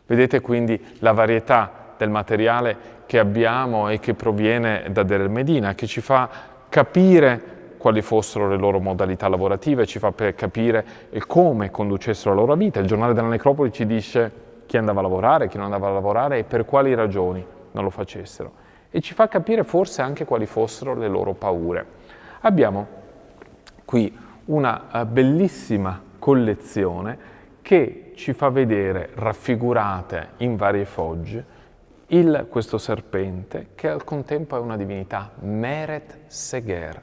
Vedete quindi la varietà del materiale che abbiamo e che proviene da Deir el-Medina, che ci fa capire quali fossero le loro modalità lavorative, ci fa capire come conducessero la loro vita. Il giornale della necropoli ci dice chi andava a lavorare, chi non andava a lavorare e per quali ragioni non lo facessero. E ci fa capire forse anche quali fossero le loro paure. Abbiamo qui una bellissima collezione che ci fa vedere raffigurate in varie fogge questo serpente che al contempo è una divinità, Meret Seger,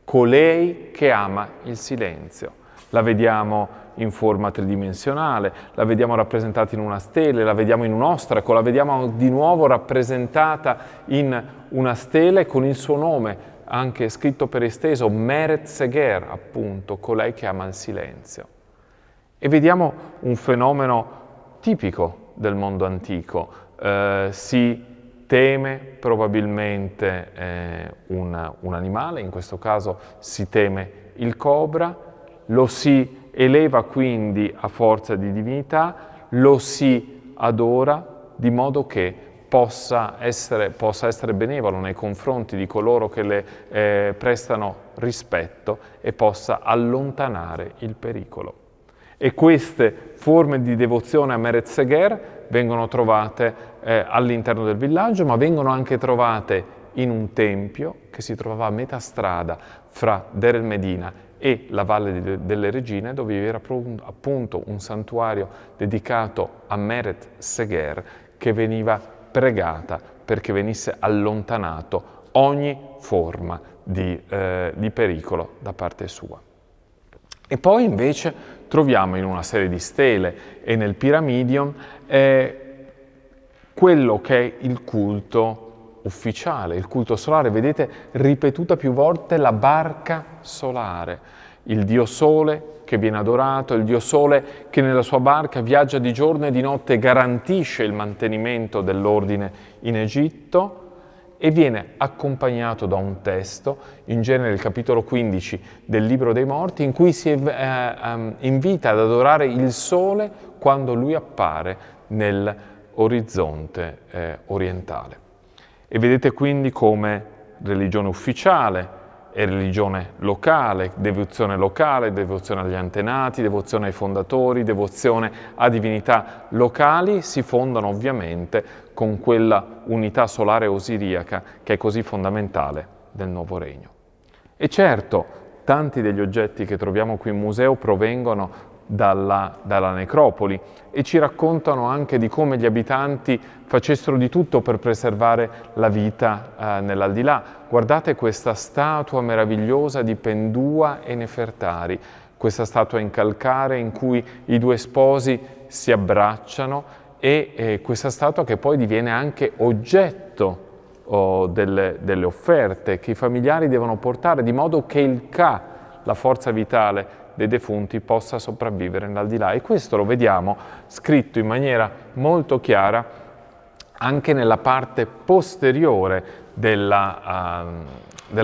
colei che ama il silenzio. La vediamo in forma tridimensionale, la vediamo rappresentata in una stele, la vediamo in un ostraco, la vediamo di nuovo rappresentata in una stele con il suo nome, anche scritto per esteso, Meret Seger, appunto, colei che ama il silenzio. E vediamo un fenomeno tipico del mondo antico. Si teme probabilmente un animale, in questo caso si teme il cobra, lo si eleva quindi a forza di divinità, lo si adora di modo che possa essere benevolo nei confronti di coloro che le prestano rispetto e possa allontanare il pericolo. E queste forme di devozione a Meret Seger vengono trovate all'interno del villaggio, ma vengono anche trovate in un tempio che si trovava a metà strada fra Deir el-Medina e la Valle delle Regine, dove vi era appunto un santuario dedicato a Meret Seger che veniva pregata perché venisse allontanato ogni forma di pericolo da parte sua. E poi invece troviamo in una serie di stele e nel Pyramidion quello che è il culto ufficiale, il culto solare. Vedete ripetuta più volte la barca solare, il dio sole che viene adorato, il dio sole che nella sua barca viaggia di giorno e di notte, garantisce il mantenimento dell'ordine in Egitto e viene accompagnato da un testo, in genere il capitolo 15 del Libro dei Morti, in cui si invita ad adorare il sole quando lui appare nell'orizzonte orientale. E vedete quindi come religione ufficiale e religione locale, devozione agli antenati, devozione ai fondatori, devozione a divinità locali, si fondano ovviamente con quella unità solare osiriaca che è così fondamentale del nuovo regno. E certo, tanti degli oggetti che troviamo qui in museo provengono dalla necropoli e ci raccontano anche di come gli abitanti facessero di tutto per preservare la vita nell'aldilà. Guardate questa statua meravigliosa di Pendua e Nefertari, questa statua in calcare in cui i due sposi si abbracciano e questa statua che poi diviene anche oggetto delle offerte che i familiari devono portare, di modo che il Ka, la forza vitale dei defunti, possa sopravvivere nell'aldilà. E questo lo vediamo scritto in maniera molto chiara anche nella parte posteriore della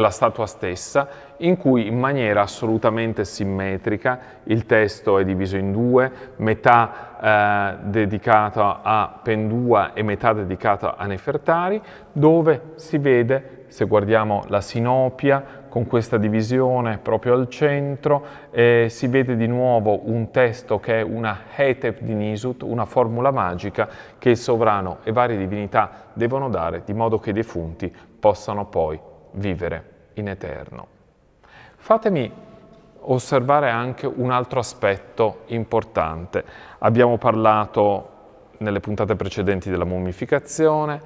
statua stessa, in cui in maniera assolutamente simmetrica il testo è diviso in due, metà dedicato a Pendua e metà dedicato a Nefertari, dove si vede, se guardiamo la sinopia, con questa divisione proprio al centro, si vede di nuovo un testo che è una Hetep di Nisut, una formula magica che il sovrano e varie divinità devono dare, di modo che i defunti possano poi vivere in eterno. Fatemi osservare anche un altro aspetto importante. Abbiamo parlato nelle puntate precedenti della mummificazione,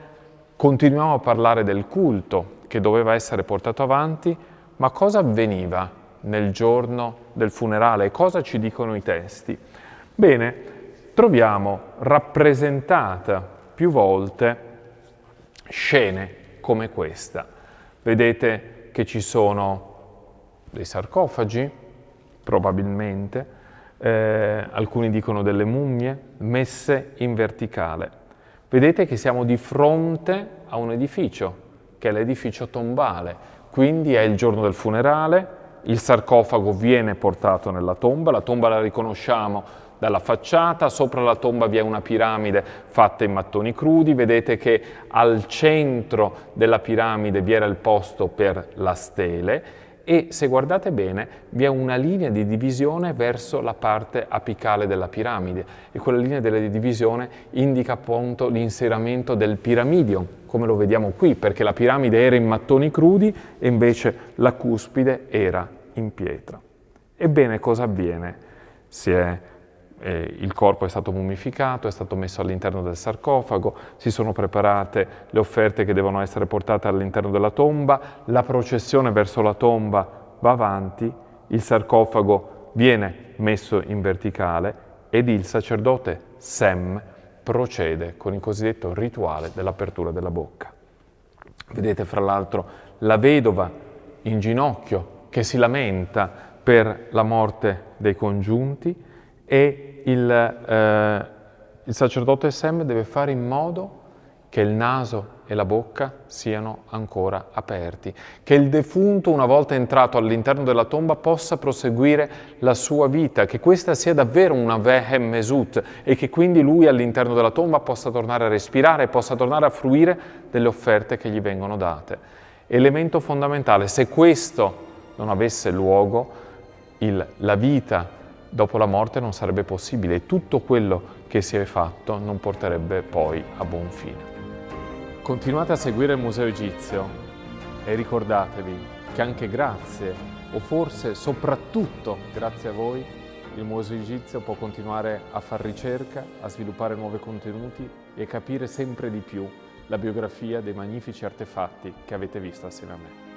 continuiamo a parlare del culto che doveva essere portato avanti, ma cosa avveniva nel giorno del funerale? Cosa ci dicono i testi? Bene, troviamo rappresentata più volte scene come questa. Vedete che ci sono dei sarcofagi, probabilmente, alcuni dicono delle mummie, messe in verticale. Vedete che siamo di fronte a un edificio, che è l'edificio tombale, quindi è il giorno del funerale, il sarcofago viene portato nella tomba, la tomba la riconosciamo dalla facciata, sopra la tomba vi è una piramide fatta in mattoni crudi, vedete che al centro della piramide vi era il posto per la stele e se guardate bene vi è una linea di divisione verso la parte apicale della piramide e quella linea di divisione indica appunto l'inseramento del piramidion, come lo vediamo qui, perché la piramide era in mattoni crudi e invece la cuspide era in pietra. Ebbene, cosa avviene? Il corpo è stato mummificato, è stato messo all'interno del sarcofago, si sono preparate le offerte che devono essere portate all'interno della tomba, la processione verso la tomba va avanti, il sarcofago viene messo in verticale ed il sacerdote Sem procede con il cosiddetto rituale dell'apertura della bocca. Vedete fra l'altro la vedova in ginocchio che si lamenta per la morte dei congiunti e il sacerdote Sem deve fare in modo che il naso e la bocca siano ancora aperti, che il defunto, una volta entrato all'interno della tomba, possa proseguire la sua vita, che questa sia davvero una Vehem Mesut e che quindi lui all'interno della tomba possa tornare a respirare, possa tornare a fruire delle offerte che gli vengono date. Elemento fondamentale, se questo non avesse luogo, la vita dopo la morte non sarebbe possibile e tutto quello che si è fatto non porterebbe poi a buon fine. Continuate a seguire il Museo Egizio e ricordatevi che anche grazie, o forse soprattutto grazie a voi, il Museo Egizio può continuare a far ricerca, a sviluppare nuovi contenuti e capire sempre di più la biografia dei magnifici artefatti che avete visto assieme a me.